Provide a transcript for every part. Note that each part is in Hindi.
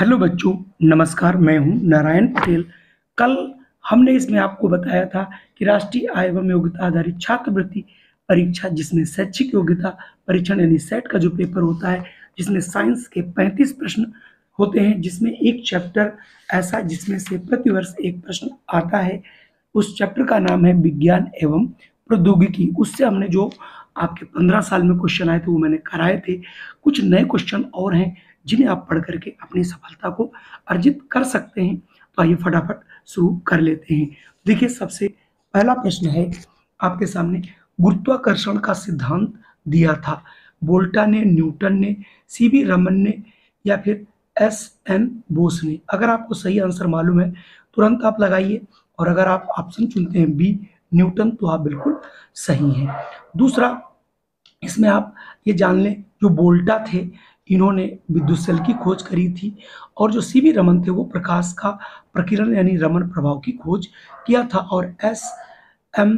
हेलो बच्चों, नमस्कार। मैं हूं नारायण पटेल। कल हमने इसमें आपको बताया था कि राष्ट्रीय आय एवं योग्यता आधारित छात्रवृत्ति परीक्षा, जिसमें शैक्षिक योग्यता परीक्षण यानी सेट का जो पेपर होता है, जिसमें साइंस के 35 प्रश्न होते हैं, जिसमें एक चैप्टर ऐसा जिसमें से प्रतिवर्ष एक प्रश्न आता है। उस चैप्टर का नाम है विज्ञान एवं प्रौद्योगिकी। उससे हमने जो आपके 15 साल में क्वेश्चन आए थे वो मैंने कराए थे। कुछ नए क्वेश्चन और हैं जिन्हें आप पढ़ करके अपनी सफलता को अर्जित कर सकते हैं। तो आइए फटाफट शुरू कर लेते हैं। देखिए, सबसे पहला प्रश्न है आपके सामने, गुरुत्वाकर्षण का सिद्धांत दिया था वोल्टा ने, न्यूटन ने, सीवी रमन ने या फिर एस.एन. बोस ने। अगर आपको सही आंसर मालूम है तुरंत आप लगाइए, और अगर आप ऑप्शन चुनते हैं बी न्यूटन तो आप बिल्कुल सही हैं। दूसरा, इसमें आप ये जान लें, जो वोल्टा थे इन्होंने विद्युत सेल की खोज करी थी, और जो सीवी रमन थे वो प्रकाश का प्रकीर्णन यानी रमन प्रभाव की खोज किया था, और एस एम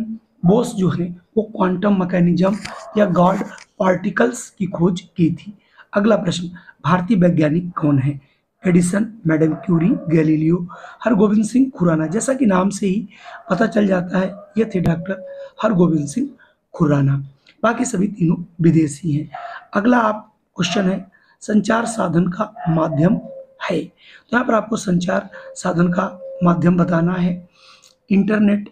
बोस जो है वो क्वांटम मैकेनिज्म या गॉड पार्टिकल्स की खोज की थी। अगला प्रश्न, भारतीय वैज्ञानिक कौन है? Edison, madam Curie, Galileo, Hargobind Singh Khorana. जैसा कि नाम से ही पता चल जाता है, ये थे डॉक्टर हरगोविंद सिंह खुराना। बाकी सभी तीनों विदेशी हैं। अगला आप क्वेश्चन है, संचार साधन का माध्यम है। तो यहाँ पर आपको संचार साधन का माध्यम बताना है। इंटरनेट,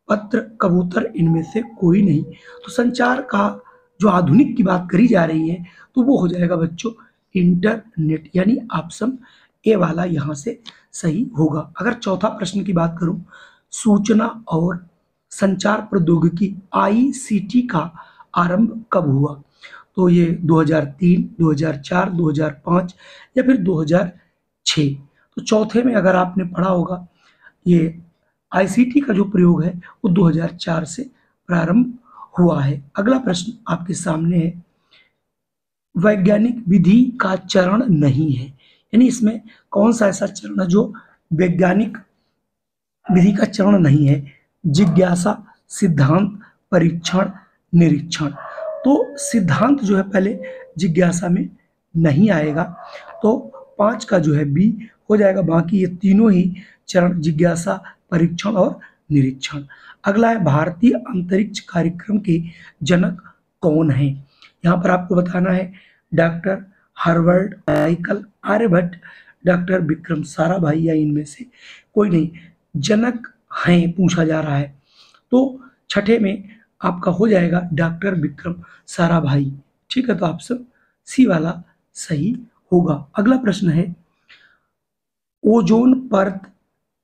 पत्र, कबूतर, इनमें से कोई नहीं। तो संचार का जो आधुनिक की बात करी जा रही है तो वो हो जाएगा बच्चों इंटरनेट, यानी ऑप्शन ए वाला यहाँ से सही होगा। अगर चौथा प्रश्न की बात करूं, सूचना और संचार प्रौद्योगिकी आईसीटी का आरंभ कब हुआ? तो ये 2003, 2004, 2005 या फिर 2006। तो चौथे में अगर आपने पढ़ा होगा, ये आईसीटी का जो प्रयोग है वो 2004 से प्रारंभ हुआ है। अगला प्रश्न आपके सामने है, वैज्ञानिक विधि का चरण नहीं है, यानी इसमें कौन सा ऐसा चरण है जो वैज्ञानिक विधि का चरण नहीं है? जिज्ञासा, सिद्धांत, परीक्षण, निरीक्षण। तो सिद्धांत जो है पहले जिज्ञासा में नहीं आएगा, तो 5 का जो है बी हो जाएगा। बाकी ये तीनों ही चरण, जिज्ञासा, परीक्षण और निरीक्षण। अगला है, भारतीय अंतरिक्ष कार्यक्रम के जनक कौन है? यहाँ पर आपको बताना है doctor Harvard, Michael Aryabhata, doctor Vikram Sarabhai या इनमें से कोई नहीं। जनक हैं पूछा जा रहा है, तो छठे में आपका हो जाएगा डॉक्टर विक्रम साराभाई। ठीक है, तो ऑप्शन सी वाला सही होगा। अगला प्रश्न है, ओजोन परत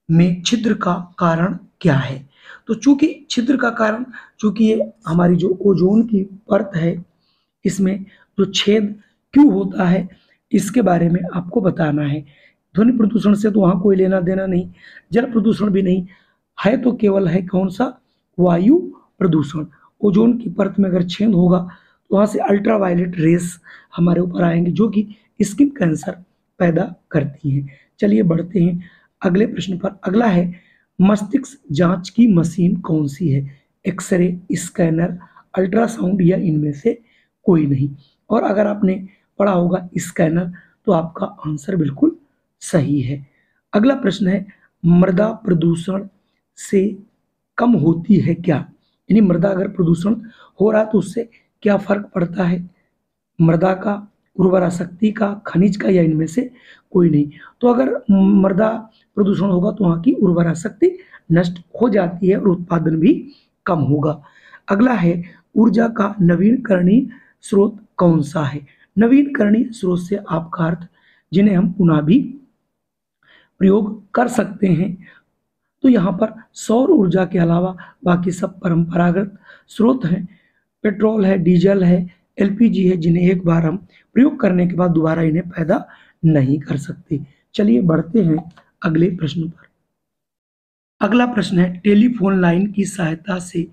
में छिद्र का कारण क्या है? तो चूंकि छिद्र का कारण, चूंकि ये हमारी जो ओजोन की परत है इसमें जो छेद क्यों होता है इसके बारे में आपको बताना है। ध्वनि प्रदूषण से तो वहां कोई लेना देना नहीं, जल प्रदूषण भी नहीं है, तो केवल है कौन सा? वायु प्रदूषण। ओजोन की परत में अगर छेद होगा तो वहां से अल्ट्रावायलेट रेस हमारे ऊपर आएंगे जो कि स्किन कैंसर पैदा करती हैं। चलिए बढ़ते हैं अगले प्रश्न पर। अगला है, मस्तिष्क जांच की मशीन कौन सी है? एक्सरे, स्कैनर, अल्ट्रासाउंड या इनमें से कोई नहीं। और अगर आपने पढ़ा होगा स्कैनर तो आपका आंसर बिल्कुल सही है। अगला प्रश्न है, मृदा प्रदूषण से कम होती है क्या? यानी मृदा अगर प्रदूषण हो रहा है तो उससे क्या फर्क पड़ता है? मृदा का, उर्वरा शक्ति का, खनिज का या इनमें से कोई नहीं। तो अगर मृदा प्रदूषण होगा तो वहाँ की उर्वरा शक्ति नष्ट हो जाती है और उत्पादन भी कम होगा। अगला है, ऊर्जा का नवीनकरणीय स्रोत कौन सा है? नवीनकरणीय स्रोत से आपका अर्थ जिन्हें हम पुनः भी प्रयोग कर सकते हैं। तो यहाँ पर सौर ऊर्जा के अलावा बाकी सब परंपरागत स्रोत हैं। पेट्रोल है, डीजल है, एलपीजी है, जिन्हें एक बार हम प्रयोग करने के बाद दोबारा इन्हें पैदा नहीं कर सकते। चलिए बढ़ते हैं अगले प्रश्न पर। अगला प्रश्न है, टेलीफोन लाइन की सहायता से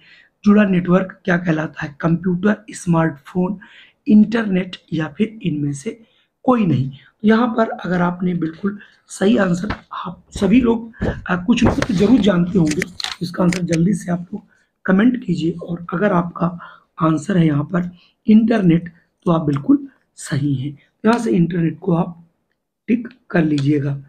जुड़ा नेटवर्क क्या कहलाता है? कंप्यूटर, स्मार्टफोन, इंटरनेट या फिर इनमें से कोई नहीं। तो यहाँ पर अगर आपने बिल्कुल सही आंसर, आप सभी लोग कुछ न कुछ जरूर जानते होंगे, इसका आंसर जल्दी से आप लोग कमेंट कीजिए। और अगर आपका आंसर है यहाँ पर इंटरनेट तो आप बिल्कुल सही हैं। यहाँ से इंटरनेट को आप टिक कर लीजिएगा।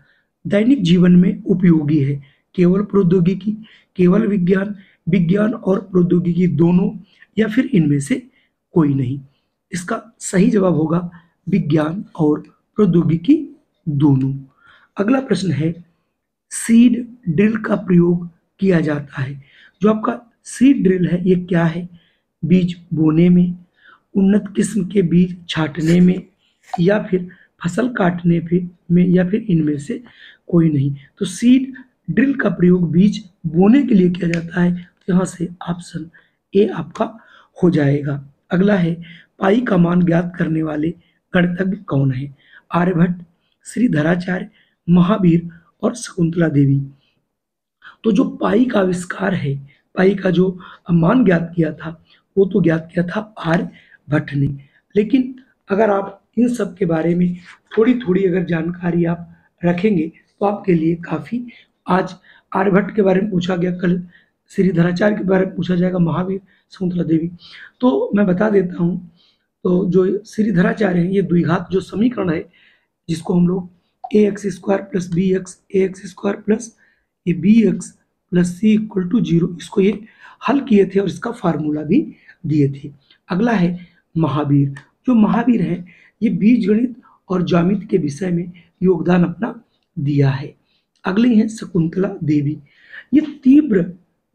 दैनिक जीवन में उपयोगी है, केवल प्रौद्योगिकी, केवल विज्ञान, विज्ञान और प्रौद्योगिकी दोनों, या फिर इनमें से कोई नहीं। इसका सही जवाब होगा विज्ञान और प्रौद्योगिकी दोनों। अगला प्रश्न है, सीड ड्रिल का प्रयोग किया जाता है। जो आपका सीड ड्रिल है ये क्या है? बीज बोने में, उन्नत किस्म के बीज छांटने में, या फिर फसल काटने पे में, या फिर इनमें से कोई नहीं। तो सीड ड्रिल का प्रयोग बीज बोने के लिए किया जाता है। तो यहाँ से ऑप्शन ए आपका हो जाएगा। अगला है, पाई का मान ज्ञात करने वाले गणितज्ञ कौन है? आर्यभट्ट, श्रीधराचार्य, महावीर और शकुंतला देवी। तो जो पाई का आविष्कार है, पाई का जो मान ज्ञात किया था, वो तो ज्ञात किया था आर्यभट्ट ने। लेकिन अगर आप इन सब के बारे में थोड़ी थोड़ी अगर जानकारी आप रखेंगे तो आपके लिए काफ़ी, आज आर्यभट्ट के बारे में पूछा गया, कल श्रीधराचार्य के बारे में पूछा जाएगा, महावीर, शकुंतला देवी। तो मैं बता देता हूँ, तो जो श्रीधराचार्य हैं ये द्विघात जो समीकरण है, जिसको हम लोग A X square plus B X, A X square plus ये B X plus C equal to 0, इसको ये हल किए थे और इसका फार्मूला भी दिए थे। अगला है महावीर। जो महावीर है ये बीजगणित और ज्यामिति के विषय में योगदान अपना दिया है। अगली है शकुंतला देवी। ये तीव्र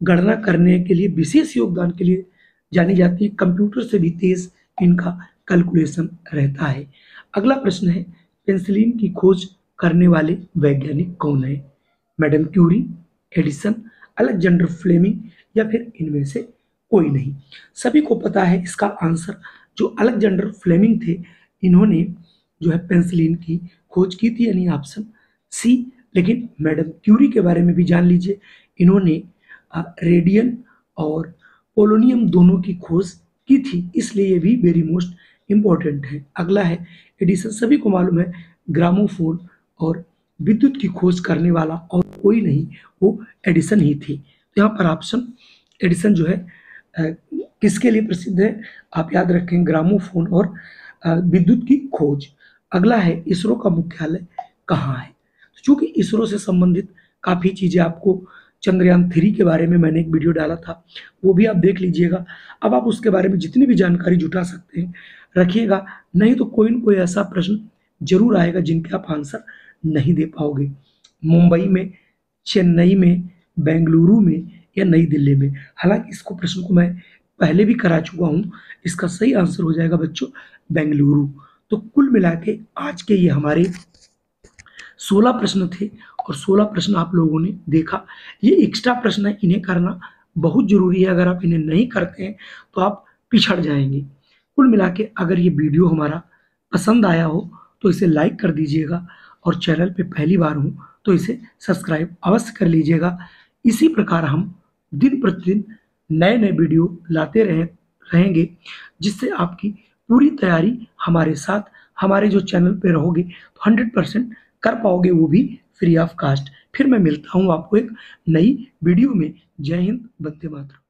गणना करने के लिए, विशेष योगदान के लिए जानी जाती है। कंप्यूटर से भी तेज इनका कैलकुलेशन रहता है। अगला प्रश्न है, पेंसिलिन की खोज करने वाले वैज्ञानिक कौन है? Madam Curie, Edison, Alexander Fleming, या फिर इनमें से कोई नहीं। सभी को पता है इसका आंसर, जो अलेक्जेंडर फ्लेमिंग थे, इन्होंने जो है पेंसिलिन की खोज की थी, यानी ऑप्शन सी। लेकिन मैडम क्यूरी के बारे में भी जान लीजिए, इन्होंने रेडियम और पोलोनियम दोनों की खोज की थी, इसलिए ये भी वेरी मोस्ट इंपॉर्टेंट है। अगला है एडिसन। सभी को मालूम है ग्रामोफोन और विद्युत की खोज करने वाला और कोई नहीं, वो एडिसन ही थे। तो यहाँ पर ऑप्शन एडिसन जो है किसके लिए प्रसिद्ध है? आप याद रखें, ग्रामोफोन और विद्युत की खोज। अगला है, इसरो का मुख्यालय कहाँ है? चूंकि इसरो से संबंधित काफ़ी चीज़ें आपको, चंद्रयान 3 के बारे में मैंने एक वीडियो डाला था, वो भी आप देख लीजिएगा। अब आप उसके बारे में जितनी भी जानकारी जुटा सकते हैं रखिएगा, नहीं तो कोई न कोई ऐसा प्रश्न जरूर आएगा जिनके आप आंसर नहीं दे पाओगे। मुंबई में, चेन्नई में, बेंगलुरु में, या नई दिल्ली में। हालांकि इसको प्रश्न को मैं पहले भी करा चुका हूँ। इसका सही आंसर हो जाएगा बच्चों बेंगलुरु। तो कुल मिला के आज के ये हमारे 16 प्रश्न थे और 16 प्रश्न आप लोगों ने देखा। ये एक्स्ट्रा प्रश्न है, इन्हें करना बहुत जरूरी है। अगर आप इन्हें नहीं करते हैं तो आप पिछड़ जाएंगे। कुल मिला के अगर ये वीडियो हमारा पसंद आया हो तो इसे लाइक कर दीजिएगा, और चैनल पे पहली बार हो तो इसे सब्सक्राइब अवश्य कर लीजिएगा। इसी प्रकार हम दिन प्रतिदिन नए नए वीडियो लाते रहेंगे, जिससे आपकी पूरी तैयारी हमारे साथ, हमारे जो चैनल पे रहोगे तो 100% कर पाओगे, वो भी फ्री ऑफ कास्ट। फिर मैं मिलता हूँ आपको एक नई वीडियो में। जय हिंद, वंदे मातरम।